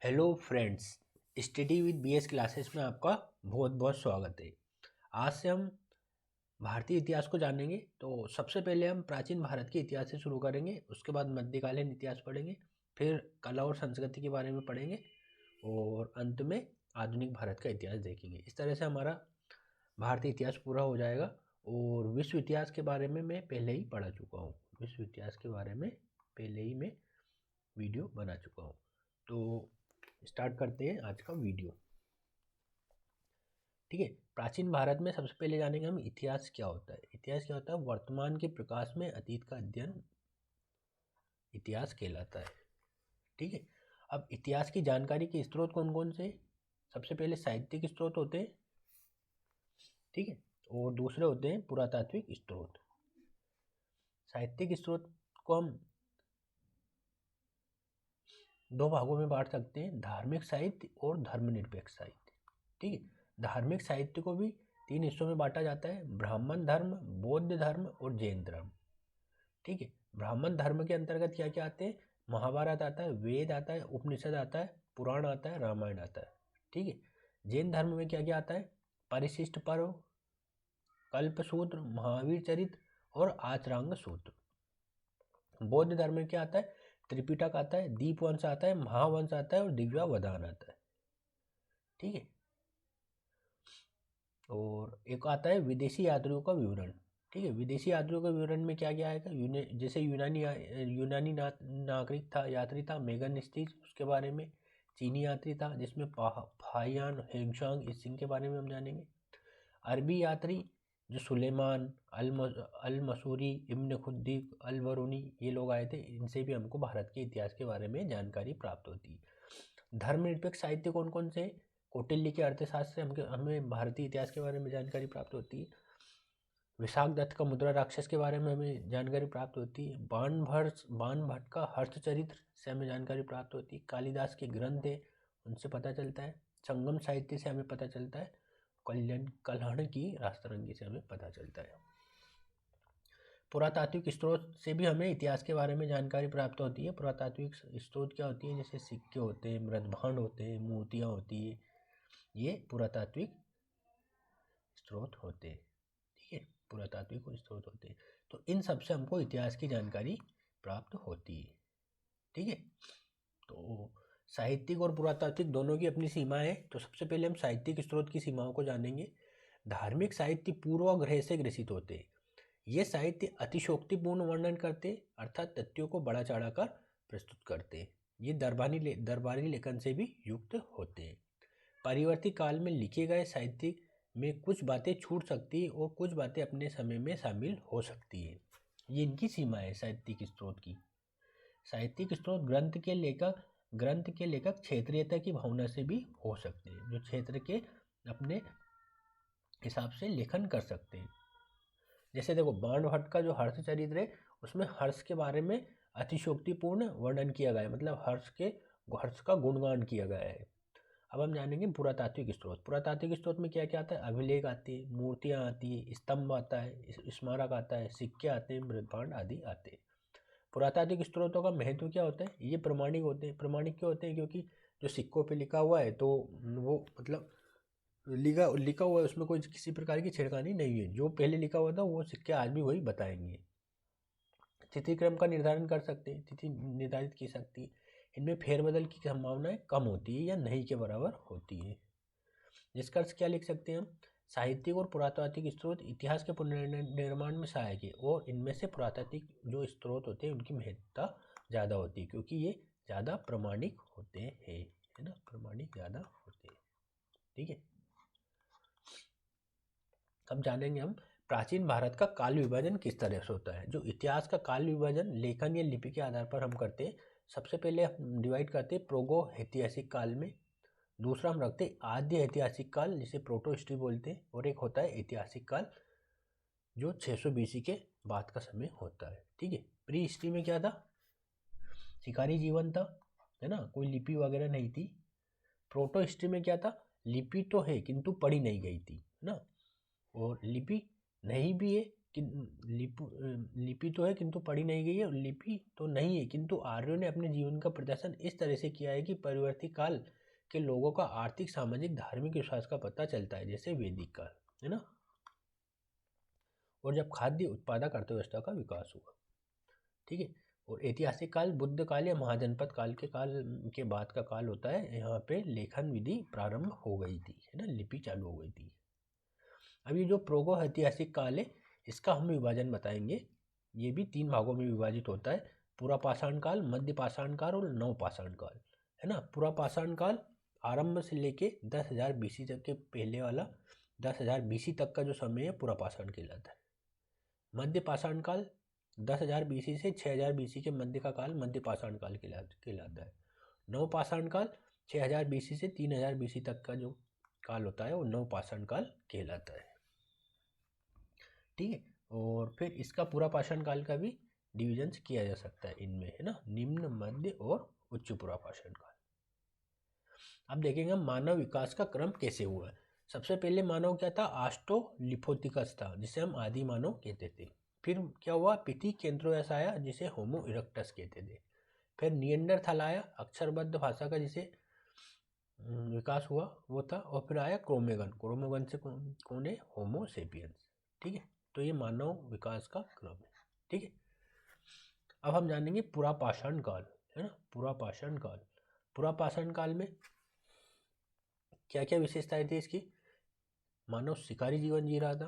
Hello friends, study with BS classes में आपका बहुत बहुत स्वागत है। आज से हम भारतीय इतिहास को जानेंगे। तो सबसे पहले हम प्राचीन भारत के इतिहास से शुरू करेंगे, उसके बाद मध्यकालीन इतिहास पढ़ेंगे, फिर कला और संस्कृति के बारे में पढ़ेंगे और अंत में आधुनिक भारत का इतिहास देखेंगे। इस तरह से हमारा भारतीय इतिहास पूरा हो जाएगा। और विश्व इतिहास के बारे में मैं पहले ही पढ़ा चुका हूँ, विश्व इतिहास के बारे में पहले ही मैं वीडियो बना चुका हूँ। तो स्टार्ट करते हैं आज का वीडियो। ठीक है, प्राचीन भारत में सबसे पहले जानेंगे हम इतिहास क्या होता है। इतिहास क्या होता है? वर्तमान के प्रकाश में अतीत का अध्ययन इतिहास कहलाता है। ठीक है, अब इतिहास की जानकारी के स्रोत कौन कौन से? सबसे पहले साहित्यिक स्रोत होते हैं, ठीक है, और दूसरे होते हैं पुरातात्विक स्रोत। साहित्यिक स्रोत को हम दो भागों में बांट सकते हैं, धार्मिक साहित्य और धर्मनिरपेक्ष साहित्य। ठीक है, धार्मिक साहित्य को भी तीन हिस्सों में बांटा जाता है, ब्राह्मण धर्म, बौद्ध धर्म और जैन धर्म। ठीक है, ब्राह्मण धर्म के अंतर्गत क्या क्या आते हैं? महाभारत आता है, वेद आता है, उपनिषद आता है, पुराण आता है, रामायण आता है। ठीक है, जैन धर्म में क्या क्या आता है? परिशिष्ट पर्व, कल्पसूत्र, महावीर चरित्र और आचरांग सूत्र। बौद्ध धर्म में क्या आता है? त्रिपिटक आता है, दीपवंश आता है, महावंश आता है और दिव्यावधान आता है। ठीक है, और एक आता है विदेशी यात्रियों का विवरण। ठीक है, विदेशी यात्रियों के विवरण में क्या क्या आएगा? जैसे यूनानी नागरिक था, यात्री था मेगनस्तीस, उसके बारे में। चीनी यात्री था जिसमें फाहियान हेंगशांग, इस सिंह के बारे में हम जानेंगे। अरबी यात्री जो सुलेमान, अल मसूरी, इब्न खुद्दीक, अल बरूनी, ये लोग आए थे। इनसे भी हमको भारत के इतिहास के बारे में जानकारी प्राप्त होती है। धर्मनिरपेक्ष साहित्य कौन कौन से? कौटिल्य के अर्थशास्त्र से हमें भारतीय इतिहास के बारे में जानकारी प्राप्त होती है। विशाख दत्त का मुद्रा राक्षस के बारे में हमें जानकारी प्राप्त होती है। बाण भट्ट का हर्षचरित्र से हमें जानकारी प्राप्त होती है। कालिदास के ग्रंथ है, उनसे पता चलता है। संगम साहित्य से हमें पता चलता है। कल्हण की रास्तरंगी से हमें पता चलता है। पुरातात्विक स्रोत से भी हमें इतिहास के बारे में जानकारी प्राप्त होती है। पुरातात्विक स्रोत क्या होती है? जैसे सिक्के होते हैं, मृदभांड होते हैं, मूर्तियाँ होती है, ये पुरातात्विक स्रोत होते हैं। ठीक है, पुरातात्विक स्रोत होते हैं। तो इन सब से हमको इतिहास की जानकारी प्राप्त होती है। ठीक है, तो साहित्यिक और पुरातात्विक दोनों की अपनी सीमा है। तो सबसे पहले हम साहित्यिक स्रोत की सीमाओं को जानेंगे। धार्मिक साहित्य पूर्वाग्रह से ग्रसित होते हैं। ये साहित्य अतिशोक्तिपूर्ण वर्णन करते, अर्थात तथ्यों को बड़ा चढ़ा कर प्रस्तुत करते। ये दरबारी लेखन से भी युक्त होते हैं। परिवर्ती काल में लिखे गए साहित्य में कुछ बातें छूट सकती है और कुछ बातें अपने समय में शामिल हो सकती है। ये इनकी सीमा है साहित्यिक स्रोत की। साहित्यिक स्रोत ग्रंथ के लेखक क्षेत्रीयता की भावना से भी हो सकते हैं, जो क्षेत्र के अपने हिसाब से लेखन कर सकते हैं। जैसे देखो, बाण भट्ट का जो हर्ष चरित्र है, उसमें हर्ष के बारे में अतिशोक्तिपूर्ण वर्णन किया गया है, मतलब हर्ष का गुणगान किया गया है। अब हम जानेंगे पुरातात्विक स्रोत। पुरातात्विक स्रोत में क्या क्या आता है? अभिलेख आते हैं, मूर्तियाँ आती है, स्तंभ आता है, स्मारक आता है, सिक्के आते हैं, मृदभांड आदि आते हैं। पुरातात्विक स्रोतों का महत्व क्या होता है? ये प्रमाणिक होते हैं। प्रमाणिक क्यों होते हैं? क्योंकि जो सिक्कों पे लिखा हुआ है तो वो मतलब लिखा हुआ है, उसमें कोई किसी प्रकार की छेड़खानी नहीं है। जो पहले लिखा हुआ था वो सिक्के आज भी वही बताएंगे। तिथि क्रम का निर्धारण कर सकते हैं, तिथि निर्धारित की सकती है। इनमें फेरबदल की संभावनाएं कम होती है या नहीं के बराबर होती है। निष्कर्ष क्या लिख सकते हैं हम? साहित्यिक और पुरातात्विक स्रोत इतिहास के पुनर्निर्माण में सहायक है, और इनमें से पुरातात्विक जो स्रोत होते हैं उनकी महत्ता ज़्यादा होती है, क्योंकि ये ज़्यादा प्रमाणिक होते हैं, है ना, प्रमाणिक ज़्यादा होते हैं। ठीक है, अब जानेंगे हम प्राचीन भारत का काल विभाजन किस तरह से होता है। जो इतिहास का काल विभाजन लेखन या लिपि के आधार पर हम करते हैं। सबसे पहले हम डिवाइड करते हैं प्रोगो ऐतिहासिक काल में। दूसरा हम रखते हैं आद्य ऐतिहासिक काल, जिसे प्रोटो हिस्ट्री बोलते हैं। और एक होता है ऐतिहासिक काल, जो 600 BC के बाद का समय होता है। ठीक है, प्री हिस्ट्री में क्या था? शिकारी जीवन था, है ना, कोई लिपि वगैरह नहीं थी। प्रोटो हिस्ट्री में क्या था? लिपि तो है किंतु पढ़ी नहीं गई थी, है ना, और लिपि नहीं भी है लिपि तो है किंतु पढ़ी नहीं गई है, लिपि तो नहीं है किंतु आर्यों ने अपने जीवन का प्रदर्शन इस तरह से किया है कि परिवर्ती काल के लोगों का आर्थिक, सामाजिक, धार्मिक विश्वास का पता चलता है, जैसे वैदिक काल, है ना। और जब खाद्य उत्पादक अर्थव्यवस्था का विकास हुआ, ठीक है। और ऐतिहासिक काल बुद्ध काल या महाजनपद काल के बाद का काल होता है। यहाँ पे लेखन विधि प्रारंभ हो गई थी, है ना, लिपि चालू हो गई थी। अब ये जो प्रोगो ऐतिहासिक काल है, इसका हम विभाजन बताएंगे। ये भी 3 भागों में विभाजित होता है, पूरा पाषाण काल, मध्य पाषाण काल और नव पाषाण काल, है ना। पूरा पाषाण काल आरंभ से लेके 10,000 BC तक के पहले वाला 10,000 BC तक का जो समय है पूरा पाषाण कहलाता है। मध्य पाषाण काल 10,000 BC से 6,000 BC के मध्य का काल मध्य पाषाण काल कहलाता है। नव पाषाण काल 6,000 BC से 3,000 BC तक का जो काल होता है वो नव पाषाण काल कहलाता है, ठीक है। और फिर इसका पूरा पाषाण काल का भी डिविजन किया जा सकता है इनमें, है ना, निम्न, मध्य और उच्च पूरा पाषाण काल। अब देखेंगे मानव विकास का क्रम कैसे हुआ है। सबसे पहले मानव क्या था, ऑस्ट्रोलिथोथिकस था, जिसे हम आदि मानव कहते थे। फिर क्या हुआ, पिथिकेंद्रोयस आया, जिसे होमो इरेक्टस कहते थे। फिर निएंडरथल आया, अक्षरबद्ध भाषा का जिसे विकास हुआ वो था। और फिर आया क्रोमैगन से कौन है, होमो सेपियंस, ठीक है। तो ये मानव विकास का क्रम है, ठीक है। अब हम जानेंगे पूरा पाषाण काल, है ना, पूरा पाषाण काल। पूरा पाषाण काल में क्या क्या विशेषताएं थी इसकी। मानव शिकारी जीवन जी रहा था,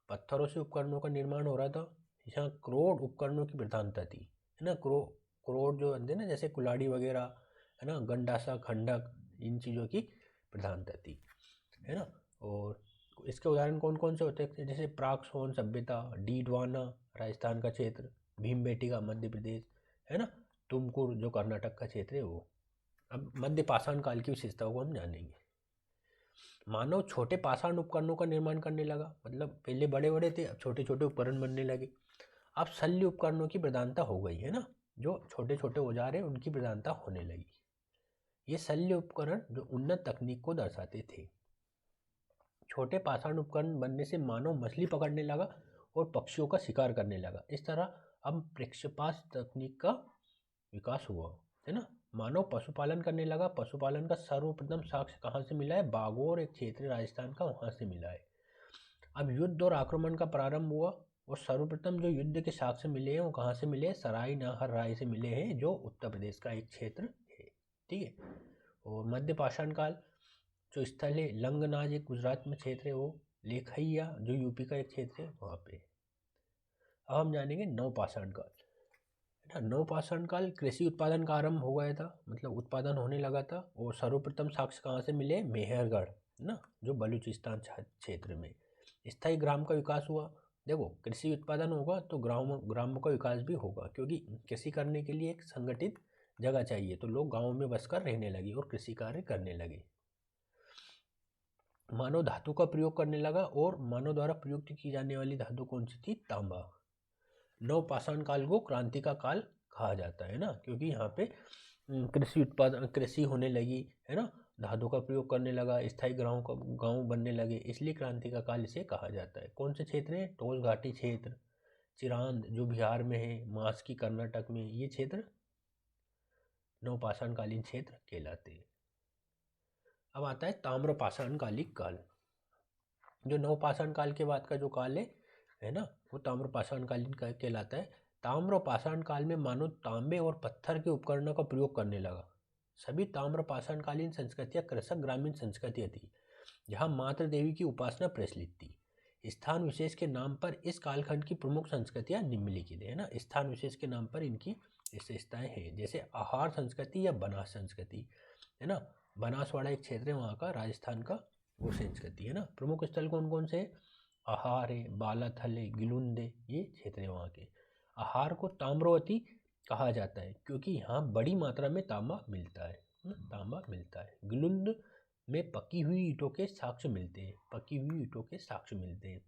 पत्थरों से उपकरणों का निर्माण हो रहा था, यहाँ क्रोड उपकरणों की प्रधानता थी, है ना। क्रोड जो होते हैं ना, जैसे कुल्हाड़ी वगैरह, है ना, गंडासा, खंडक, इन चीज़ों की प्रधानता थी, है ना। और इसके उदाहरण कौन कौन से होते हैं, जैसे प्राक सोन सभ्यता, डीडवाना राजस्थान का क्षेत्र, भीमबेटका मध्य प्रदेश, है ना, तुमकुर जो कर्नाटक का क्षेत्र है वो। अब मध्य पाषाण काल की विशेषताओं को हम जानेंगे। मानव छोटे पाषाण उपकरणों का निर्माण करने लगा, मतलब पहले बड़े बड़े थे, अब छोटे छोटे उपकरण बनने लगे। अब शल्य उपकरणों की प्रधानता हो गई, है ना, जो छोटे छोटे औजार हैं उनकी प्रधानता होने लगी। ये शल्य उपकरण जो उन्नत तकनीक को दर्शाते थे। छोटे पाषाण उपकरण बनने से मानव मछली पकड़ने लगा और पक्षियों का शिकार करने लगा। इस तरह अब प्रक्षेपात तकनीक का विकास हुआ, है ना। मानव पशुपालन करने लगा। पशुपालन का सर्वप्रथम साक्ष्य कहाँ से मिला है, बागोर एक क्षेत्र राजस्थान का, वहाँ से मिला है। अब युद्ध और आक्रमण का प्रारंभ हुआ और सर्वप्रथम जो युद्ध के साक्ष्य मिले हैं वो कहाँ से मिले हैं, सराय नाहर राय से मिले हैं, जो उत्तर प्रदेश का एक क्षेत्र है, ठीक है। और मध्य पाषाण काल जो स्थल है, लंगनाज एक गुजरात में क्षेत्र है, वो लेखैया जो यूपी का एक क्षेत्र है वहाँ पे। अब हम जानेंगे नव पाषाण काल। नव पाषाण काल कृषि उत्पादन का आरंभ हो गया था, मतलब उत्पादन होने लगा था। और सर्वप्रथम साक्ष्य कहाँ से मिले, मेहरगढ़, ना, जो बलूचिस्तान क्षेत्र में। स्थायी ग्राम का विकास हुआ। देखो कृषि उत्पादन होगा तो ग्रामों का विकास भी होगा, क्योंकि कृषि करने के लिए एक संगठित जगह चाहिए, तो लोग गाँव में बसकर रहने लगे और कृषि कार्य करने लगे। मानव धातु का प्रयोग करने लगा, और मानव द्वारा प्रयुक्त की जाने वाली धातु कौन सी थी, तांबा। नव पाषाण काल को क्रांति का काल कहा जाता है ना, क्योंकि यहाँ पे कृषि होने लगी, है ना, धातु का प्रयोग करने लगा, स्थायी गांव बनने लगे, इसलिए क्रांति का काल इसे कहा जाता है। कौन से क्षेत्र है, टोल घाटी क्षेत्र, चिरांद जो बिहार में है, मास्की कर्नाटक में, ये क्षेत्र नव पाषाण कालीन क्षेत्र कहलाते हैं। अब आता है ताम्र पाषाण कालिक काल। जो नव पाषाण काल के बाद का जो काल है ना, वो ताम्र पाषाण कालीन कहलाता है। ताम्र पाषाण काल में मानव तांबे और पत्थर के उपकरणों का प्रयोग करने लगा। सभी ताम्र पाषाण कालीन संस्कृतियां कृषक ग्रामीण संस्कृतियां थी, जहां मातृ देवी की उपासना प्रचलित थी। स्थान विशेष के नाम पर इस कालखंड की प्रमुख संस्कृतियां निम्नलिखित है ना, स्थान विशेष के नाम पर इनकी विशेषताएं हैं, जैसे आहार संस्कृति या बनास संस्कृति, है ना। बनासवाड़ा एक क्षेत्र है वहाँ का, राजस्थान का, वो संस्कृति है ना। प्रमुख स्थल कौन कौन से, आहार है, बालाथल है, गिलुंद है, ये क्षेत्र है वहाँ के। आहार को ताम्रवती कहा जाता है क्योंकि यहाँ बड़ी मात्रा में तांबा मिलता है, तांबा मिलता है। गिलुंद में पकी हुई ईंटों के साक्ष्य मिलते हैं, पकी हुई ईंटों के साक्ष्य मिलते हैं,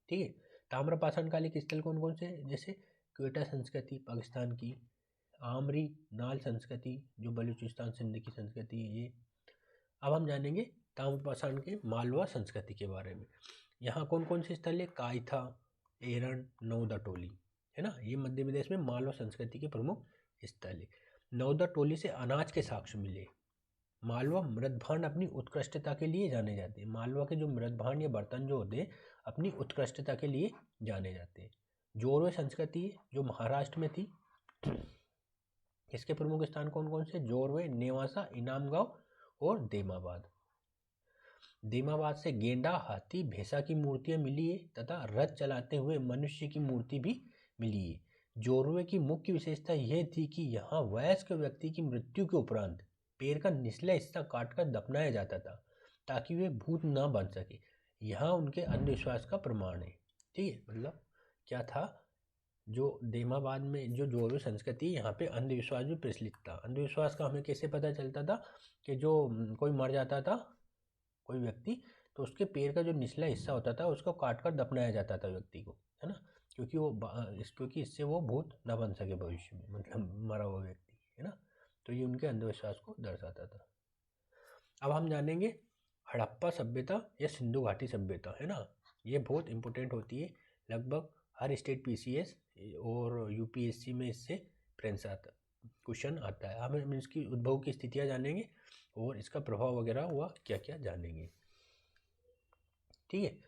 ठीक है। ताम्र पाषाण कालिक स्थल कौन कौन से, जैसे क्वेटा संस्कृति पाकिस्तान की, आमरी नाल संस्कृति जो बलूचिस्तान सिंध की संस्कृति है ये। अब हम जानेंगे ताम्र पाषाण के मालवा संस्कृति के बारे में। यहाँ कौन कौन से स्थल है, कायथा, एरन, नौदाटोली, है ना, ये मध्य प्रदेश में मालवा संस्कृति के प्रमुख स्थल है। नौदाटोली से अनाज के साक्ष्य मिले। मालवा मृदभांड अपनी उत्कृष्टता के लिए जाने जाते हैं। मालवा के जो मृदभांड या बर्तन जो होते हैं अपनी उत्कृष्टता के लिए जाने जाते हैं। जोरवे संस्कृति जो महाराष्ट्र में थी, इसके प्रमुख स्थान कौन कौन से? जोरवे, नेवासा, इनामगांव और देमाबाद। देमाबाद से गेंडा, हाथी, भैंसा की मूर्तियां मिली है तथा रथ चलाते हुए मनुष्य की मूर्ति भी मिली है। जोरवे की मुख्य विशेषता यह थी कि यहाँ वयस्क व्यक्ति की मृत्यु के उपरांत पैर का निचला हिस्सा काटकर दफनाया जाता था ताकि वे भूत न बन सके। यहाँ उनके अंधविश्वास का प्रमाण है। ठीक है, मतलब क्या था, जो देमाबाद में जो जोरवे संस्कृति, यहाँ पे अंधविश्वास भी प्रचलित था। अंधविश्वास का हमें कैसे पता चलता था कि जो कोई मर जाता था कोई व्यक्ति, तो उसके पैर का जो निचला हिस्सा होता था उसको काट कर दफनाया जाता था व्यक्ति को, है ना, क्योंकि इससे वो भूत न बन सके भविष्य में, मतलब मरा हुआ व्यक्ति, है ना। तो ये उनके अंधविश्वास को दर्शाता था। अब हम जानेंगे हड़प्पा सभ्यता या सिंधु घाटी सभ्यता, है ना। ये बहुत इंपॉर्टेंट होती है, लगभग हर स्टेट पीसीएस और यूपीएससी में इससे क्वेश्चन आता है। हम इसकी उद्भव की स्थितियाँ जानेंगे और इसका प्रभाव वगैरह हुआ क्या क्या जानेंगे। ठीक है,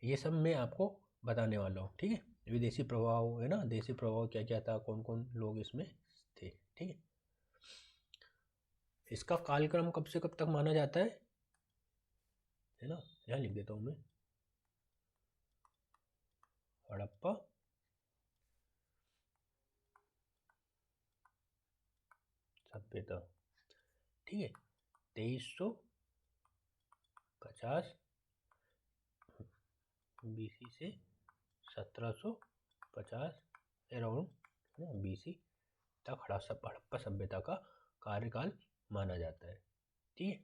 ये सब मैं आपको बताने वाला हूँ। ठीक है, विदेशी प्रभाव, है ना, देशी प्रभाव क्या क्या था, कौन कौन लोग इसमें थे। ठीक है, इसका कालक्रम कब से कब तक माना जाता है ना, यहाँ लिख देता हूँ मैं, हड़प्पा सभ्यता। ठीक है, 2350 बीसी से 1750 अराउंड बीसी तक हड़प्पा सभ्यता का कार्यकाल माना जाता है। ठीक है,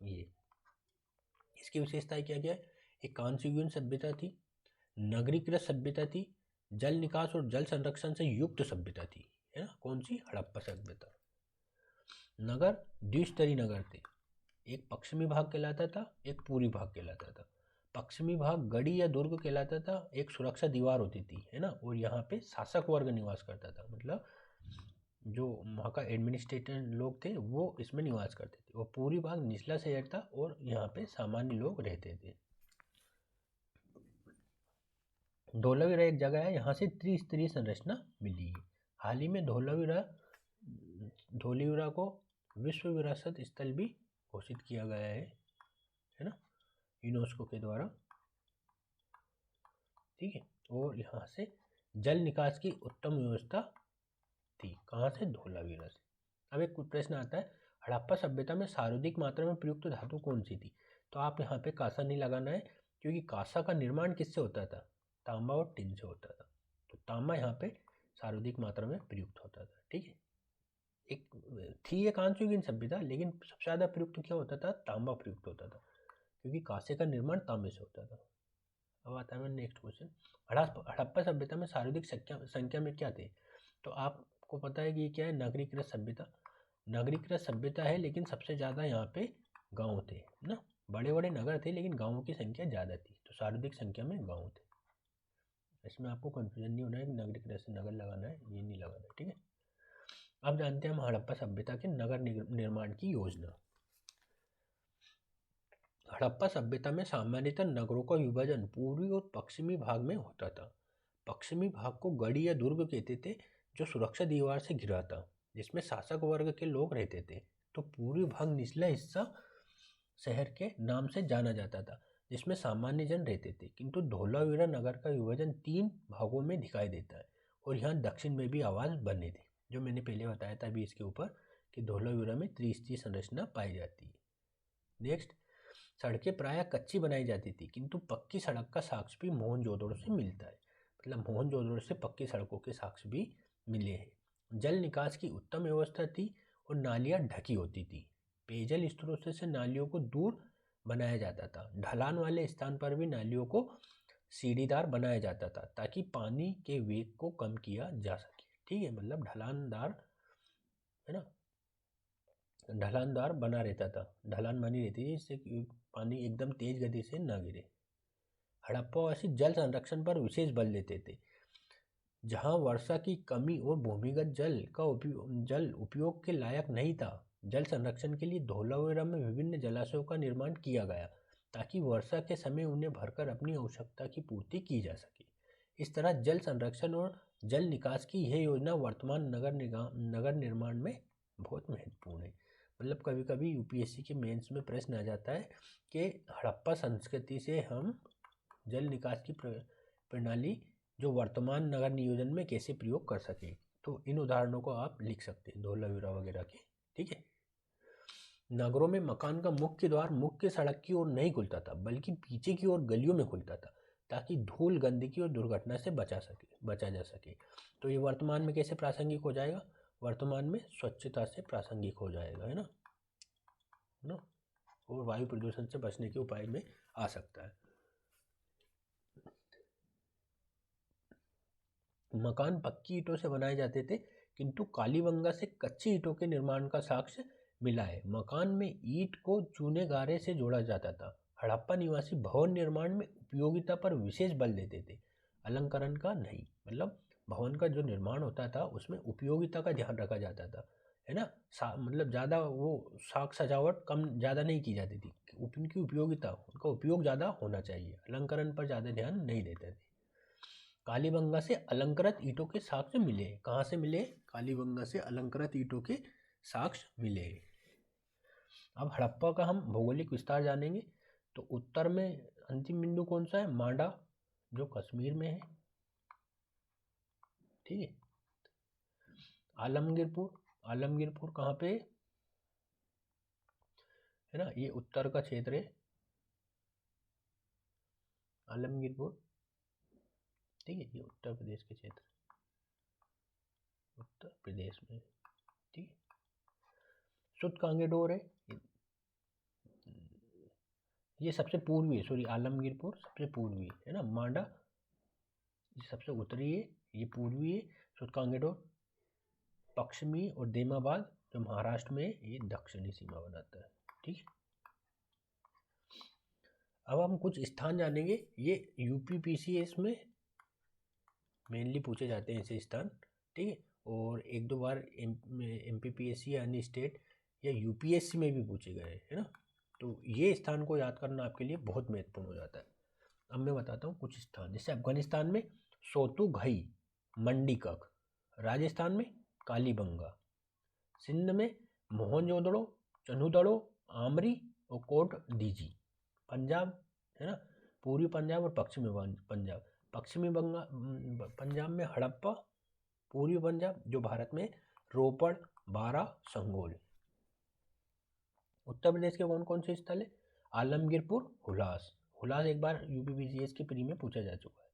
ये इसकी विशेषताएं क्या क्या है? एक कांस्यूगुइन सभ्यता थी, नगरीकृत सभ्यता थी, जल निकास और जल संरक्षण से युक्त सभ्यता थी, है ना, कौन सी? हड़प्पा सभ्यता। नगर द्विस्तरीय नगर थे, एक पश्चिमी भाग कहलाता था, एक पूर्वी भाग कहलाता था। पश्चिमी भाग गढ़ी या दुर्ग कहलाता था, एक सुरक्षा दीवार होती थी, है ना, और यहाँ पे शासक वर्ग निवास करता था, मतलब जो वहाँ का एडमिनिस्ट्रेटर लोग थे वो इसमें निवास करते थे। और पूर्वी भाग निचला शहर था और यहाँ पे सामान्य लोग रहते थे। धोलावीरा एक जगह है, यहाँ से त्रिस्तरीय संरचना मिली है। हाल ही में धोलावीरा को विश्व विरासत स्थल भी घोषित किया गया है ना, यूनेस्को के द्वारा। ठीक है, और यहाँ से जल निकास की उत्तम व्यवस्था थी, कहाँ से? धोलावीरा से। अब एक प्रश्न आता है, हड़प्पा सभ्यता में सर्वाधिक मात्रा में प्रयुक्त धातु कौन सी थी? तो आप यहाँ पे कांसा नहीं लगाना है, क्योंकि कांसा का निर्माण किससे होता था? तांबा और टिन से होता था। तो तांबा यहाँ पे सर्वाधिक मात्रा में प्रयुक्त होता था। ठीक है, एक थी एक कांस्यूगुइन सभ्यता, लेकिन सबसे ज़्यादा प्रयुक्त क्या होता था? तांबा प्रयुक्त होता था, क्योंकि कांसे का निर्माण तांबे से होता था। अब आता है नेक्स्ट क्वेश्चन, हड़प्पा सभ्यता में सर्वाधिक संख्या में क्या थे? तो आपको पता है कि क्या है? नगरीकृत सभ्यता। नगरीकृत सभ्यता है, लेकिन सबसे ज़्यादा यहाँ पे गांव थे ना, बड़े बड़े नगर थे लेकिन गांवों की संख्या ज़्यादा थी, तो सर्वाधिक संख्या में गांव थे। इसमें आपको कंफ्यूजन नहीं होना है कि नगरीकृत से नगर लगाना है, ये नहीं लगाना है। ठीक है, अब जानते हैं हम हड़प्पा सभ्यता के नगर निर्माण की योजना। हड़प्पा सभ्यता में सामान्यतः नगरों का विभाजन पूर्वी और पश्चिमी भाग में होता था। पश्चिमी भाग को गढ़ी या दुर्ग कहते थे, जो सुरक्षा दीवार से घिरा था, जिसमें शासक वर्ग के लोग रहते थे। तो पूर्वी भाग निचला हिस्सा शहर के नाम से जाना जाता था, जिसमें सामान्य जन रहते थे। किंतु धोलावीरा नगर का विभाजन 3 भागों में दिखाई देता है, और यहाँ दक्षिण में भी आवाज बने थे, जो मैंने पहले बताया था अभी इसके ऊपर कि धोलावीरा में त्रिस्तरीय संरचना पाई जाती है। नेक्स्ट, सड़कें प्रायः कच्ची बनाई जाती थी, किंतु पक्की सड़क का साक्ष्य भी मोहनजोदड़ो से मिलता है, मतलब मोहनजोदड़ो से पक्की सड़कों के साक्ष्य भी मिले हैं। जल निकास की उत्तम व्यवस्था थी और नालियाँ ढकी होती थी। पेयजल स्रोत से नालियों को दूर बनाया जाता था। ढलान वाले स्थान पर भी नालियों को सीढ़ीदार बनाया जाता था, ताकि पानी के वेग को कम किया जा सके। ठीक है, मतलब ढलानदार, है ना, ढलानदार बना रहता था, ढलान बनी रहती थी, जिससे पानी एकदम तेज गति से ना गिरे। हड़प्पावासी जल संरक्षण पर विशेष बल देते थे। जहां वर्षा की कमी और भूमिगत जल उपयोग के लायक नहीं था, जल संरक्षण के लिए धोलावीरा में विभिन्न जलाशयों का निर्माण किया गया ताकि वर्षा के समय उन्हें भरकर अपनी आवश्यकता की पूर्ति की जा सके। इस तरह जल संरक्षण और जल निकास की यह योजना वर्तमान नगर निर्माण में बहुत महत्वपूर्ण है। मतलब कभी कभी यूपीएससी के मेंस में प्रश्न आ जाता है कि हड़प्पा संस्कृति से हम जल निकास की प्रणाली जो वर्तमान नगर नियोजन में कैसे प्रयोग कर सके। तो इन उदाहरणों को आप लिख सकते हैं धोलावीरा वगैरह के। ठीक है। नगरों में मकान का मुख्य द्वार मुख्य सड़क की ओर नहीं खुलता था, बल्कि पीछे की ओर गलियों में खुलता था ताकि धूल, गंदगी और दुर्घटना से बचा जा सके। तो ये वर्तमान में कैसे प्रासंगिक हो जाएगा? वर्तमान में स्वच्छता से प्रासंगिक हो जाएगा, है ना, और वायु प्रदूषण से बचने के उपाय में आ सकता है। मकान पक्की ईंटों से बनाए जाते थे, किंतु कालीबंगा से कच्ची ईंटों के निर्माण का साक्ष्य मिला है। मकान में ईंट को चूने गारे से जोड़ा जाता था। हड़प्पा निवासी भवन निर्माण में उपयोगिता पर विशेष बल देते थे, अलंकरण का नहीं। मतलब भवन का जो निर्माण होता था उसमें उपयोगिता का ध्यान रखा जाता था, है ना। मतलब ज़्यादा वो साज सजावट कम ज़्यादा नहीं की जाती थी, उनकी उपयोगिता, उनका उपयोग ज़्यादा होना चाहिए, अलंकरण पर ज़्यादा ध्यान नहीं देते थे। कालीबंगा से अलंकृत ईंटों के साक्ष्य मिले। कहाँ से मिले? कालीबंगा से अलंकृत ईंटों के साक्ष्य मिले। अब हड़प्पा का हम भौगोलिक विस्तार जानेंगे। तो उत्तर में अंतिम बिंदु कौन सा है? मांडा, जो कश्मीर में है। ठीक है। आलमगीरपुर कहाँ पे है ना? ये उत्तर का क्षेत्र है आलमगीरपुर। ठीक है, ये उत्तर प्रदेश के क्षेत्र, उत्तर प्रदेश में। ठीक है। सुतकांगेडोर है, ये सबसे पूर्वी है। सॉरी, आलमगीरपुर सबसे पूर्वी है ना। मांडा ये सबसे उत्तरी है, ये पूर्वी है। सुतकांगेडोर पश्चिमी, और देमाबाद जो महाराष्ट्र में है, ये दक्षिणी सीमा बनाता है। ठीक है। अब हम कुछ स्थान जानेंगे। ये यूपीपीसीएस में मेनली पूछे जाते हैं ऐसे स्थान। ठीक है। और एक दो बार एमपीपीएससी यानी स्टेट या यूपीएससी में भी पूछे गए, है ना। तो ये स्थान को याद करना आपके लिए बहुत महत्वपूर्ण हो जाता है। अब मैं बताता हूँ कुछ स्थान। जैसे अफगानिस्तान में सोतुघई मंडीकक, राजस्थान में कालीबंगा, सिंध में मोहनजोदड़ो, चन्हुदड़ो, आमरी और कोट डीजी, पंजाब है ना, पूर्वी पंजाब और पश्चिमी पंजाब। पश्चिमी पंजाब में हड़प्पा, पूर्वी पंजाब जो भारत में रोपड़, बारा, संगोल। उत्तर प्रदेश के कौन कौन से स्थल है? आलमगीरपुर, हुलास एक बार यूपीपीसीएस की प्री में पूछा जा चुका है।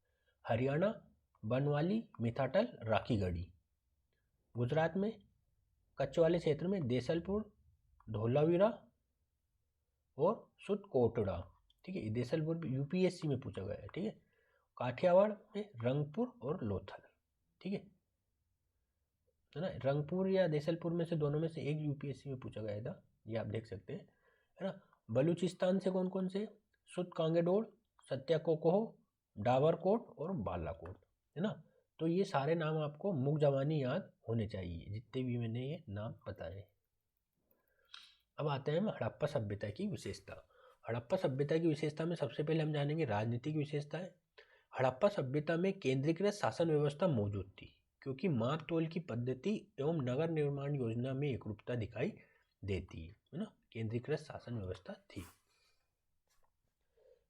हरियाणा बनवाली, मिथाटल, राखीगढ़ी। गुजरात में कच्छ वाले क्षेत्र में देसलपुर, धोलावीरा और सुतकोटड़ा। ठीक है, देसलपुर यूपीएससी में पूछा गया है। ठीक है। काठियावाड़ में रंगपुर और लोथल। ठीक है ना। रंगपुर या देसलपुर में से दोनों में से एक यूपीएससी में पूछा गया था, ये आप देख सकते हैं, है ना। बलूचिस्तान से कौन कौन से? सुतकांगेडोर, सत्याकोकोह, डाबरकोट और बालाकोट, है ना। तो ये सारे नाम आपको मुख जबानी याद होने चाहिए, जितने भी मैंने ये नाम बताए। अब आते हैं हम हड़प्पा सभ्यता की विशेषता। हड़प्पा सभ्यता की विशेषता में सबसे पहले हम जानेंगे राजनीतिक विशेषताएं। हड़प्पा सभ्यता में केंद्रीकृत शासन व्यवस्था मौजूद थी, क्योंकि माप तोल की पद्धति एवं नगर निर्माण योजना में एकरूपता दिखाई देती है ना। केंद्रीकृत शासन व्यवस्था थी।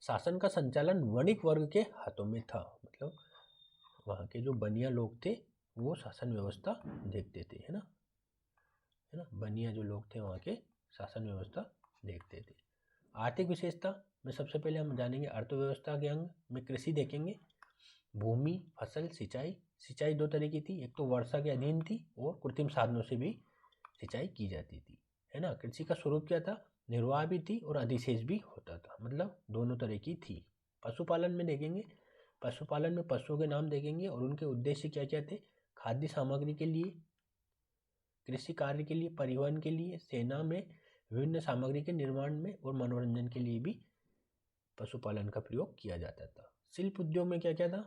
शासन का संचालन वणिक वर्ग के हाथों में था, मतलब वहाँ के जो बनिया लोग थे वो शासन व्यवस्था देखते थे, है ना। बनिया जो लोग थे वहाँ के शासन व्यवस्था देखते थे। आर्थिक विशेषता में सबसे पहले हम जानेंगे अर्थव्यवस्था के अंग में कृषि देखेंगे। भूमि, फसल, सिंचाई दो तरह की थी, एक तो वर्षा के अधीन थी और कृत्रिम साधनों से भी सिंचाई की जाती थी, है ना। कृषि का स्वरूप क्या था? निर्वाह भी थी और अधिशेष भी होता था, मतलब दोनों तरह की थी। पशुपालन में देखेंगे, पशुपालन में पशुओं के नाम देखेंगे और उनके उद्देश्य क्या क्या थे। खाद्य सामग्री के लिए, कृषि कार्य के लिए, परिवहन के लिए, सेना में विभिन्न सामग्री के निर्माण में और मनोरंजन के लिए भी पशुपालन का प्रयोग किया जाता था। शिल्प उद्योग में क्या क्या था?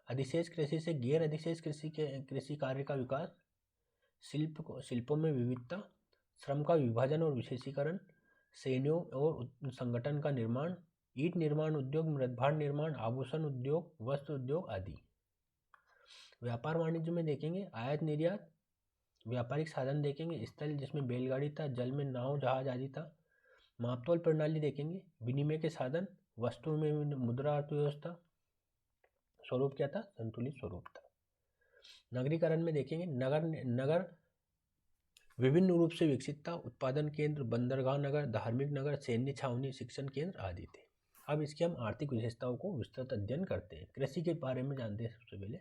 अधिशेष कृषि से गैर अधिशेष कृषि कार्य का विकास, शिल्पों में विविधता, श्रम का विभाजन और विशेषीकरण, श्रेणियों और संगठन का निर्माण, ईंट निर्माण उद्योग, मृदभांड निर्माण, आभूषण उद्योग, वस्त्र उद्योग आदि। व्यापार वाणिज्य में देखेंगे आयात निर्यात, व्यापारिक साधन देखेंगे स्थल जिसमें बैलगाड़ी था, जल में नाव जहाज आदि था। मापतोल प्रणाली देखेंगे, विनिमय के साधन, वस्तु में मुद्रा अर्थव्यवस्था, स्वरूप क्या था? संतुलित स्वरूप था। नगरीकरण में देखेंगे नगर विभिन्न रूप से विकसित था, उत्पादन केंद्र, बंदरगाह नगर, धार्मिक नगर, सैन्य छावनी, शिक्षण केंद्र आदि थे। अब इसकी हम आर्थिक विशेषताओं को विस्तृत अध्ययन करते हैं। कृषि के बारे में जानते हैं। सबसे पहले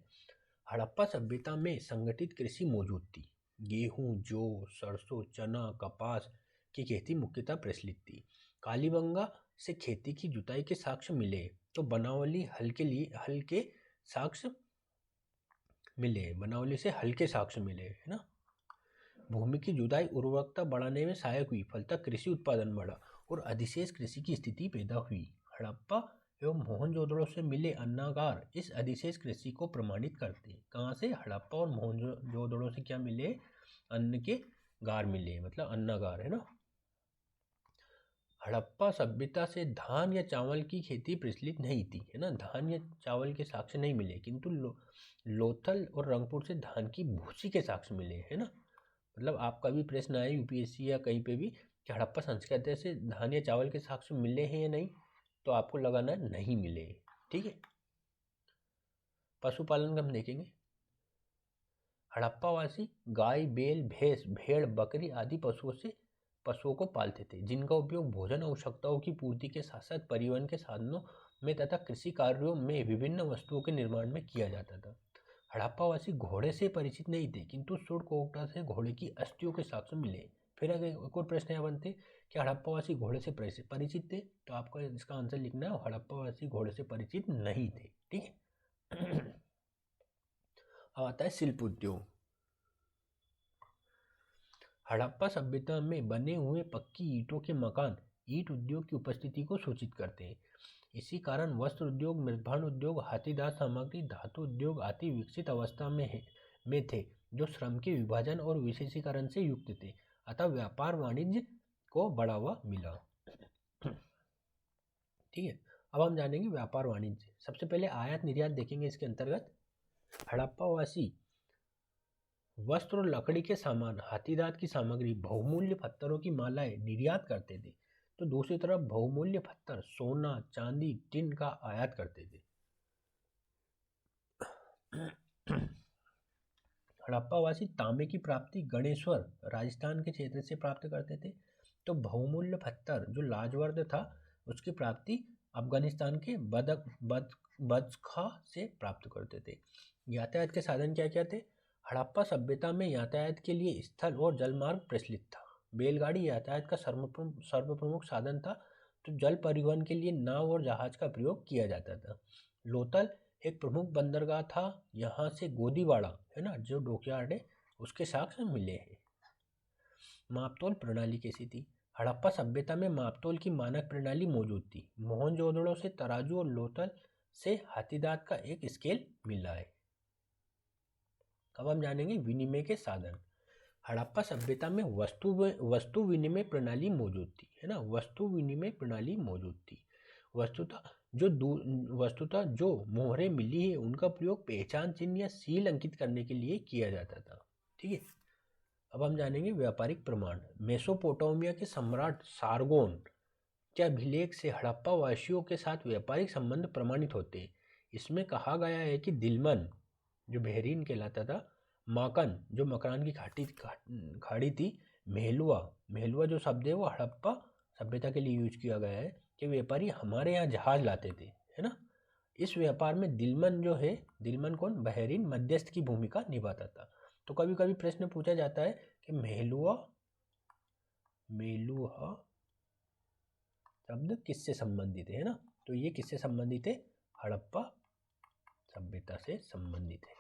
हड़प्पा सभ्यता में संगठित कृषि मौजूद थी। गेहूं, जौ, सरसों, चना, कपास की खेती मुख्यतः प्रचलित थी। कालीबंगा से खेती की जुताई के साक्ष्य मिले तो बनावली हल्के साक्ष्य मिले, बनावली से हल्के साक्ष्य मिले, है ना। भूमि की जुताई उर्वरकता बढ़ाने में सहायक हुई, फलतः कृषि उत्पादन बढ़ा और अधिशेष कृषि की स्थिति पैदा हुई। हड़प्पा एवं मोहनजोदड़ो से मिले अन्नागार इस अधिशेष कृषि को प्रमाणित करते हैं। कहाँ से? हड़प्पा और मोहनजोदड़ो से क्या मिले? अन्न के गार मिले, मतलब अन्नागार, है ना। हड़प्पा सभ्यता से धान या चावल की खेती प्रचलित नहीं थी, है ना। धान या चावल के साक्ष्य नहीं मिले, किंतु लोथल और रंगपुर से धान की भूसी के साक्ष्य मिले, है ना। मतलब आपका भी प्रश्न आया यूपीएससी या कहीं पे भी कि हड़प्पा संस्कृति से धान या चावल के साक्ष्य मिले हैं या नहीं, तो आपको लगाना नहीं मिले, ठीक है। पशुपालन का हम देखेंगे। हड़प्पावासी गाय, बैल, भैंस, भेड़, बकरी आदि पशुओं को पालते थे, जिनका उपयोग भोजन आवश्यकताओं की पूर्ति के साथ साथ परिवहन के साधनों में तथा कृषि कार्यों में विभिन्न वस्तुओं के निर्माण में किया जाता था। हड़प्पावासी घोड़े से परिचित नहीं थे, किंतु सुरकोटा से घोड़े की अस्थियों के साक्ष्य मिले। फिर अगर एक और प्रश्न यहाँ बनते कि हड़प्पावासी घोड़े से परिचित थे, तो आपको इसका आंसर लिखना है हड़प्पावासी घोड़े से परिचित नहीं थे, ठीक है। अब आता है शिल्प उद्योग। हड़प्पा सभ्यता में बने हुए पक्की ईंटों के मकान ईंट उद्योग की उपस्थिति को सूचित करते हैं। इसी कारण वस्त्र उद्योग, मृदभांड उद्योग, हाथीदांत सामग्री, धातु उद्योग आदि विकसित अवस्था में थे, जो श्रम के विभाजन और विशेषीकरण से युक्त थे, अतः व्यापार वाणिज्य को बढ़ावा मिला, ठीक है। अब हम जानेंगे व्यापार वाणिज्य। सबसे पहले आयात निर्यात देखेंगे। इसके अंतर्गत हड़प्पावासी वस्त्र और लकड़ी के सामान, हाथीदांत की सामग्री, बहुमूल्य पत्थरों की मालाएं निर्यात करते थे, तो दूसरी तरफ बहुमूल्य पत्थर, सोना, चांदी, टिन का आयात करते थे। हड़प्पावासी तांबे की प्राप्ति गणेश्वर राजस्थान के क्षेत्र से प्राप्त करते थे, तो बहुमूल्य पत्थर जो लाजवर्द था उसकी प्राप्ति अफगानिस्तान के बदख्शां से प्राप्त करते थे। यातायात के साधन क्या क्या थे? हड़प्पा सभ्यता में यातायात के लिए स्थल और जलमार्ग प्रचलित था। बैलगाड़ी यातायात का सर्वप्रमुख साधन था, तो जल परिवहन के लिए नाव और जहाज का प्रयोग किया जाता था। लोथल एक प्रमुख बंदरगाह था, यहाँ से गोदीवाड़ा, है ना, जो डॉकयार्ड है, उसके साक्ष्य मिले हैं। मापतोल प्रणाली कैसी थी? हड़प्पा सभ्यता में मापतोल की मानक प्रणाली मौजूद थी। मोहनजोदड़ो से तराजू और लोथल से हाथीदांत का एक स्केल मिला है। अब हम जानेंगे विनिमय के साधन। हड़प्पा सभ्यता में वस्तु विनिमय प्रणाली मौजूद थी, है ना। वस्तु विनिमय प्रणाली मौजूद थी। वस्तुतः जो मोहरें मिली है उनका प्रयोग पहचान चिन्ह या सील अंकित करने के लिए किया जाता था, ठीक है। अब हम जानेंगे व्यापारिक प्रमाण। मेसोपोटामिया के सम्राट सारगोन के अभिलेख से हड़प्पा वासियों के साथ व्यापारिक संबंध प्रमाणित होते हैं। इसमें कहा गया है कि दिलमन जो बहरीन कहलाता था, माकन जो मकरान की खाड़ी थी, मेहलुआ जो शब्द है वो हड़प्पा सभ्यता के लिए यूज किया गया है कि व्यापारी हमारे यहाँ जहाज लाते थे, है ना। इस व्यापार में दिलमन जो है, दिलमन कौन? बहरीन मध्यस्थ की भूमिका निभाता था। तो कभी कभी प्रश्न पूछा जाता है कि मेलुहा शब्द किससे संबंधित है ना, तो ये किससे संबंधित है? हड़प्पा सभ्यता से संबंधित है।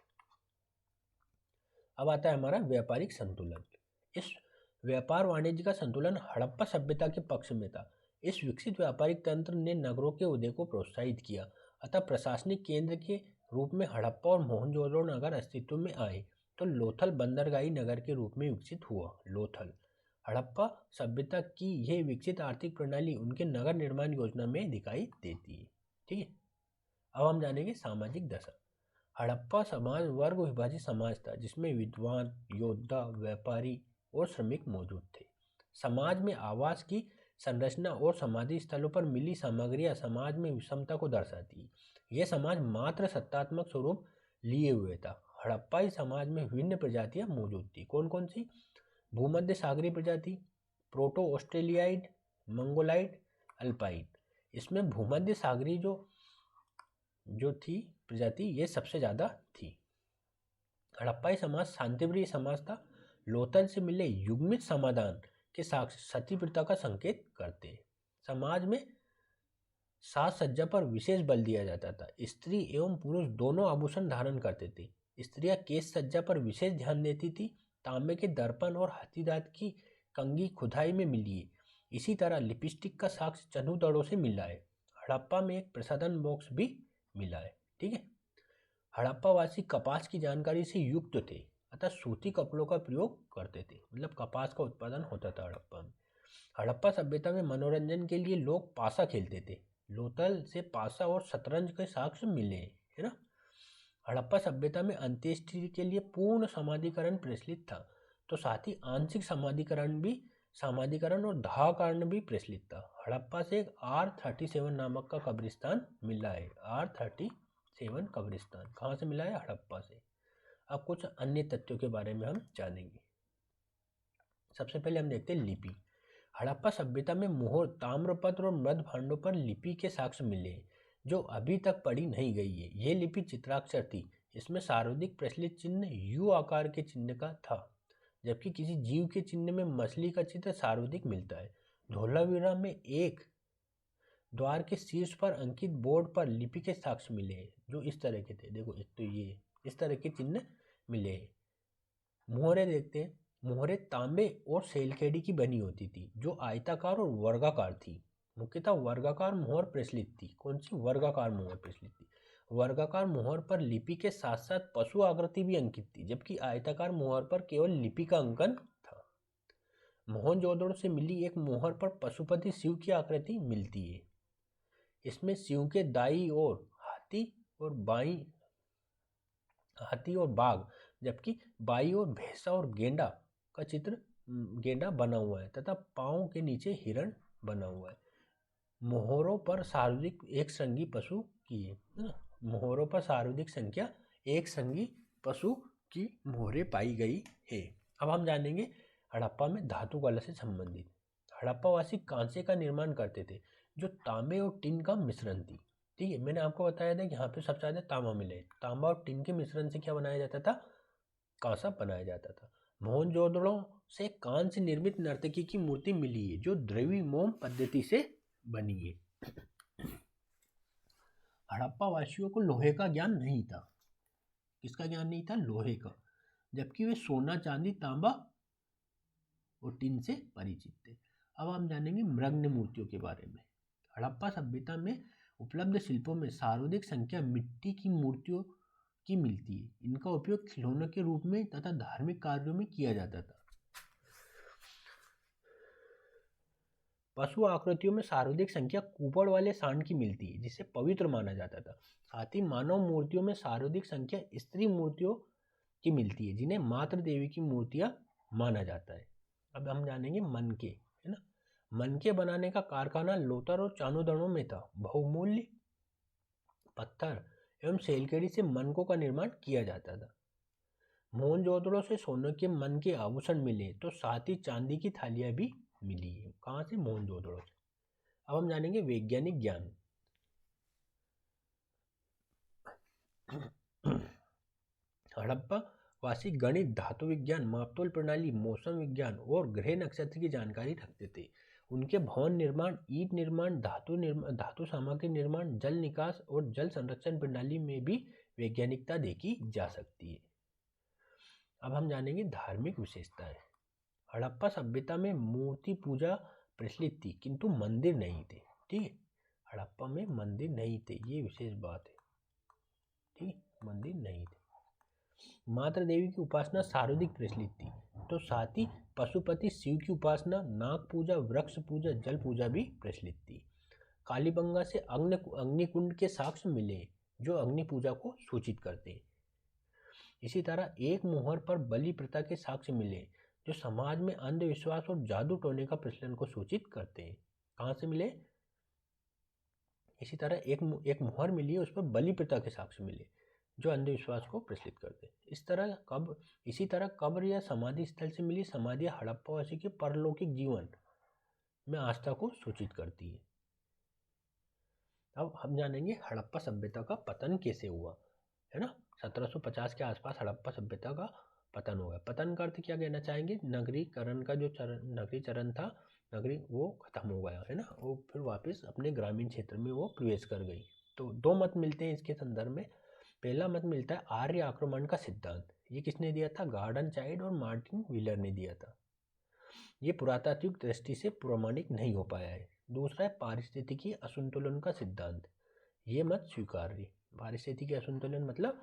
अब आता है हमारा व्यापारिक संतुलन। इस व्यापार वाणिज्य का संतुलन हड़प्पा सभ्यता के पक्ष में था। इस विकसित व्यापारिक तंत्र ने नगरों के उदय को प्रोत्साहित किया, अतः प्रशासनिक केंद्र के रूप में हड़प्पा और मोहनजोदड़ो नगर अस्तित्व में आए तो लोथल बंदरगाही नगर के रूप में विकसित हुआ। लोथल हड़प्पा सभ्यता की यह विकसित आर्थिक प्रणाली उनके नगर निर्माण योजना में दिखाई देती है। ठीक है, अब हम जानेंगे सामाजिक दशा। हड़प्पा समाज वर्ग विभाजित समाज था जिसमें विद्वान, योद्धा, व्यापारी और श्रमिक मौजूद थे। समाज में आवास की संरचना और समाधि स्थलों पर मिली सामग्रियां समाज में विषमता को दर्शाती है। यह समाज मात्र सत्तात्मक स्वरूप लिए हुए था। हड़प्पाई समाज में विभिन्न प्रजातियां मौजूद थी। कौन कौन सी? भूमध्य सागरीय प्रजाति, प्रोटो ऑस्ट्रेलियाइड, मंगोलाइड, अल्पाइड। इसमें भूमध्य सागरीय जो थी प्रजाति ये सबसे ज्यादा थी। हड़प्पाई समाज शांतिप्रिय समाज था। लोथल से मिले युग्मित समाधान के साक्ष्य सती प्रथा का संकेत करते हैं। समाज में साज सज्जा पर विशेष बल दिया जाता था। स्त्री एवं पुरुष दोनों आभूषण धारण करते थे। स्त्रियां केश सज्जा पर विशेष ध्यान देती थी। तांबे के दर्पण और हाथीदांत की कंघी खुदाई में मिली है। इसी तरह लिपस्टिक का साक्ष्य चंदूदड़ों से मिला है। हड़प्पा में एक प्रसाधन बॉक्स भी मिला है। ठीक है, हड़प्पावासी कपास की जानकारी से युक्त थे अतः सूती कपड़ों का प्रयोग करते थे। मतलब कपास का उत्पादन होता था हड़प्पा में। हड़प्पा सभ्यता में मनोरंजन के लिए लोग पासा खेलते थे। लोथल से पासा और शतरंज के साक्ष्य मिले, है ना। हड़प्पा सभ्यता में अंत्येष्टि के लिए पूर्ण समाधिकरण प्रचलित था, तो साथ ही आंशिक समाधिकरण और दाह कारण भी प्रचलित था। हड़प्पा से एक R37 नामक का कब्रिस्तान मिला है। R37 कब्रिस्तान कहाँ से मिला है? हड़प्पा से। अब कुछ अन्य तथ्यों के बारे में हम जानेंगे। सबसे पहले हम देखते हैं लिपि। हड़प्पा सभ्यता में मोहर, ताम्रपत्र और मृद भांडों पर लिपि के साक्ष्य मिले हैं जो अभी तक पढ़ी नहीं गई है। यह लिपि चित्राक्षर थी। इसमें सर्वाधिक प्रचलित चिन्ह यू आकार के चिन्ह का था, जबकि किसी जीव के चिन्ह में मछली का चित्र सर्वाधिक मिलता है। धोलावीरा में एक द्वार के शीर्ष पर अंकित बोर्ड पर लिपि के साक्ष्य मिले हैं जो इस तरह के थे। देखो, एक तो ये इस तरह के चिन्ह मिले हैं। मोहरें देखते हैं। मोहरें तांबे और सेलखेड़ी की बनी होती थी जो आयताकार और वर्गाकार थी। मुख्यतः वर्गाकार मोहर प्रचलित थी। कौन सी? वर्गाकार मोहर प्रचलित थी। वर्गाकार मोहर पर लिपि के साथ साथ पशु आकृति भी अंकित थी, जबकि आयताकार मोहर पर केवल लिपि का अंकन था। मोहनजोदड़ो से मिली एक मोहर पर पशुपति शिव की आकृति मिलती है। इसमें शिव के दाईं ओर हाथी और बाघ, जबकि बाईं ओर भैंसा और गेंडा बना हुआ है तथा पांव के नीचे हिरण बना हुआ है। मोहरों पर सर्वाधिक एक संगी पशु की है। मोहरों पर सर्वाधिक संख्या एक संगी पशु की मोहरें पाई गई है। अब हम जानेंगे हड़प्पा में धातु कला से संबंधित। हड़प्पावासी कांसे का निर्माण करते थे जो तांबे और टिन का मिश्रण थी। ठीक है, मैंने आपको बताया था कि यहाँ पे सबसे ज्यादा तांबा मिले। तांबा और टिन के मिश्रण से क्या बनाया जाता था? कांसा बनाया जाता था। मोहनजोदड़ो से कांस्य निर्मित नर्तकी की मूर्ति मिली है जो द्रवी मोम पद्धति से बनी है। हड़प्पा वासियों को लोहे का ज्ञान नहीं था। किसका ज्ञान नहीं था? लोहे का, जबकि वे सोना, चांदी, तांबा और टिन से परिचित थे। अब हम जानेंगे मृग मूर्तियों के बारे में। हड़प्पा सभ्यता में उपलब्ध शिल्पों में सर्वाधिक संख्या मिट्टी की मूर्तियों की मिलती है। इनका उपयोग खिलौनों के रूप में तथा धार्मिक कार्यों में किया जाता था। पशु आकृतियों में सर्वाधिक संख्या कुबड़ वाले सांड की मिलती है जिसे पवित्र माना जाता था। साथ ही मानव मूर्तियों में सर्वाधिक संख्या स्त्री मूर्तियों की मिलती है जिन्हें मातृ देवी की मूर्तियां माना जाता है। अब हम जानेंगे मनके, है ना। मनके बनाने का कारखाना लोथल और चांदूदड़ो में था। बहुमूल्य पत्थर एवं सेलखेड़ी से मनकों का निर्माण किया जाता था। मोहनजोदड़ो से सोने के मन के आभूषण मिले तो साथ ही चांदी की थालियां भी मिली है। कहाँ से? मोहनजोदड़ो से। अब हम जानेंगे वैज्ञानिक ज्ञान। हड़प्पा वासी गणित, धातु विज्ञान, मापतोल प्रणाली, मौसम विज्ञान और ग्रह नक्षत्र की जानकारी रखते थे। उनके भवन निर्माण, ईंट निर्माण, धातु सामग्री निर्माण, जल निकास और जल संरक्षण प्रणाली में भी वैज्ञानिकता देखी जा सकती है। अब हम जानेंगे धार्मिक विशेषताएं। हड़प्पा सभ्यता में मूर्ति पूजा प्रचलित थी किंतु मंदिर नहीं थे। ठीक है, हड़प्पा में मंदिर नहीं थे, ये विशेष बात है। ठीक, मंदिर नहीं थे। माता देवी की उपासना सर्वाधिक प्रचलित थी, तो साथ ही पशुपति शिव की उपासना, नाग पूजा, वृक्ष पूजा, जल पूजा भी प्रचलित थी। कालीबंगा से अग्निकुंड के साक्ष्य मिले जो अग्नि पूजा को सूचित करते हैं। इसी तरह एक मोहर पर बलि प्रथा के साक्ष्य मिले जो समाज में अंधविश्वास और जादू टोने का प्रचलन को सूचित करते हैं। कहाँ से मिले? इसी तरह एक मोहर मिली है, उस पर बलि प्रथा के साक्ष्य मिले जो अंधविश्वास को प्रचलित करते हैं। इसी तरह कब्र या समाधि स्थल से मिली समाधि हड़प्पावासी के परलौकिक जीवन में आस्था को सूचित करती है। अब हम जानेंगे हड़प्पा सभ्यता का पतन कैसे हुआ, है ना। 1750 के आसपास हड़प्पा सभ्यता का पतन हो गया। पतन का अर्थ क्या कहना चाहेंगे? नगरीकरण का जो नगरी चरण था, नगरी वो खत्म हो गया, है ना। वो फिर वापस अपने ग्रामीण क्षेत्र में वो प्रवेश कर गई। तो दो मत मिलते हैं इसके संदर्भ में। पहला मत मिलता है आर्य आक्रमण का सिद्धांत। ये किसने दिया था? गार्डन चाइल्ड और मार्टिन व्हीलर ने दिया था। ये पुरातात्विक दृष्टि से प्रमाणित नहीं हो पाया है। दूसरा है पारिस्थितिकी असंतुलन का सिद्धांत। ये मत स्वीकार्य। पारिस्थितिकी असंतुलन मतलब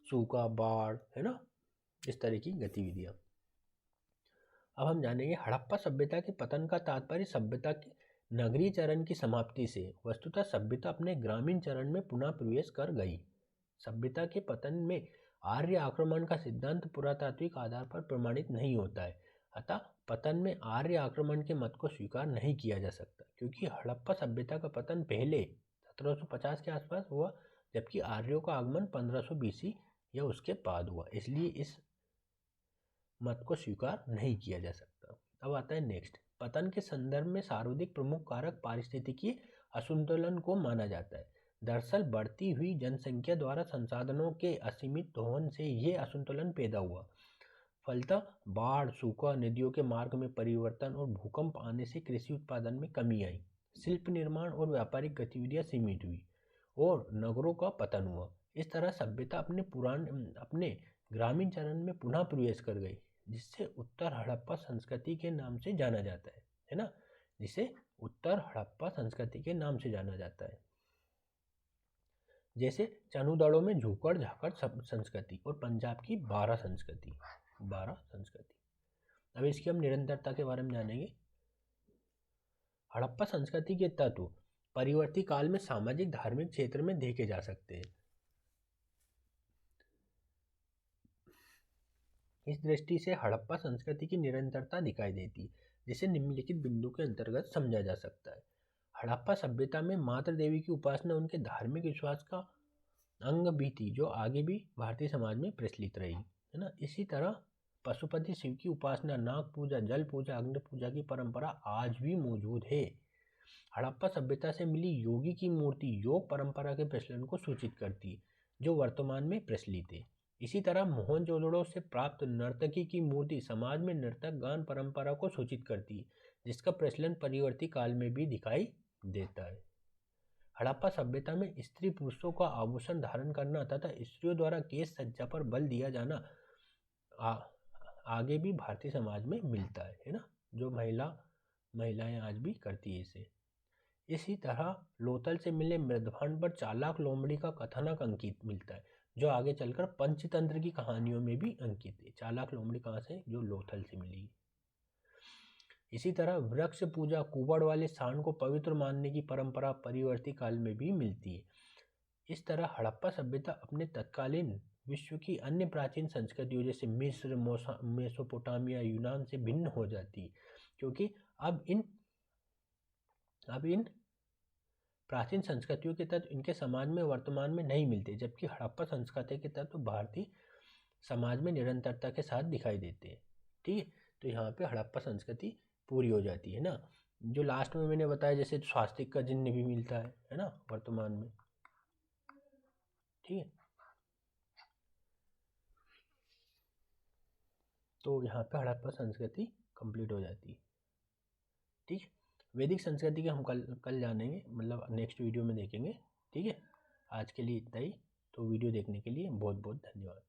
सूखा, बाढ़, है ना, इस तरह की गतिविधियां। अब हम जानेंगे हड़प्पा सभ्यता के पतन का तात्पर्य सभ्यता के नगरीय चरण की समाप्ति से। वस्तुतः सभ्यता अपने ग्रामीण चरण में पुनः प्रवेश कर गई। सभ्यता के पतन में आर्य आक्रमण का सिद्धांत पुरातात्विक आधार पर प्रमाणित नहीं होता है, अतः पतन में आर्य आक्रमण के मत को स्वीकार नहीं किया जा सकता, क्योंकि हड़प्पा सभ्यता का पतन पहले 1750 के आसपास हुआ, जबकि आर्यों का आगमन 1500 BC या उसके बाद हुआ, इसलिए इस मत को स्वीकार नहीं किया जा सकता। अब आता है नेक्स्ट। पतन के संदर्भ में सर्वाधिक प्रमुख कारक पारिस्थितिकी असंतुलन को माना जाता है। दरअसल बढ़ती हुई जनसंख्या द्वारा संसाधनों के असीमित दोहन से ये असंतुलन पैदा हुआ। फलतः बाढ़, सूखा, नदियों के मार्ग में परिवर्तन और भूकंप आने से कृषि उत्पादन में कमी आई। शिल्प निर्माण और व्यापारिक गतिविधियां सीमित हुई और नगरों का पतन हुआ। इस तरह सभ्यता अपने ग्रामीण चरण में पुनः प्रवेश कर गई, जिससे उत्तर हड़प्पा संस्कृति के नाम से जाना जाता है ना, जिसे उत्तर हड़प्पा संस्कृति के नाम से जाना जाता है। जैसे चनुदड़ों में झूकड़ झाकड़ संस्कृति और पंजाब की बारह संस्कृति। अब इसकी हम निरंतरता के बारे में जानेंगे। हड़प्पा संस्कृति के तत्व परिवर्ती काल में सामाजिक धार्मिक क्षेत्र में देखे जा सकते हैं। इस दृष्टि से हड़प्पा संस्कृति की निरंतरता दिखाई देती है, जिसे निम्नलिखित बिंदु के अंतर्गत समझा जा सकता है। हड़प्पा सभ्यता में माता देवी की उपासना उनके धार्मिक विश्वास का अंग भी थी, जो आगे भी भारतीय समाज में प्रचलित रही, है ना। इसी तरह पशुपति शिव की उपासना, नाग पूजा, जल पूजा, अग्नि पूजा की परंपरा आज भी मौजूद है। हड़प्पा सभ्यता से मिली योगी की मूर्ति योग परंपरा के प्रचलन को सूचित करती है, जो वर्तमान में प्रचलित है। इसी तरह मोहनजोदड़ो से प्राप्त नर्तकी की मूर्ति समाज में नर्तक गान परंपरा को सूचित करती है, जिसका प्रचलन परिवर्ती काल में भी दिखाई देता है। हड़प्पा सभ्यता में स्त्री पुरुषों का आभूषण धारण करना तथा स्त्रियों द्वारा केश सज्जा पर बल दिया जाना आगे भी भारतीय समाज में मिलता है ना, जो महिलाएं आज भी करती है इसे। इसी तरह लोथल से मिले मृदभांड पर चालाक लोमड़ी का कथानक अंकित मिलता है, जो आगे चलकर पंचतंत्र की कहानियों में भी अंकित है। चालाक लोमड़ी कहाँ से? जो लोथल से मिली। इसी तरह वृक्ष पूजा, कुबड़ वाले सांड को पवित्र मानने की परंपरा परिवर्ती काल में भी मिलती है। इस तरह हड़प्पा सभ्यता अपने तत्कालीन विश्व की अन्य प्राचीन संस्कृतियों जैसे मिस्र, मेसोपोटामिया, यूनान से भिन्न हो जाती है, क्योंकि अब इन प्राचीन संस्कृतियों के तत्व इनके समाज में वर्तमान में नहीं मिलते, जबकि हड़प्पा संस्कृति के तत्व भारतीय समाज में निरंतरता के साथ दिखाई देते हैं। ठीक है, तो यहाँ पे हड़प्पा संस्कृति पूरी हो जाती है ना। जो लास्ट में मैंने बताया, जैसे स्वास्तिक का चिन्ह भी मिलता है ना वर्तमान में। ठीक है, तो यहाँ पे हड़प्पा संस्कृति कंप्लीट हो जाती है। ठीक है, वैदिक संस्कृति के हम कल जानेंगे, मतलब नेक्स्ट वीडियो में देखेंगे। ठीक है, आज के लिए इतना ही। तो वीडियो देखने के लिए बहुत बहुत धन्यवाद।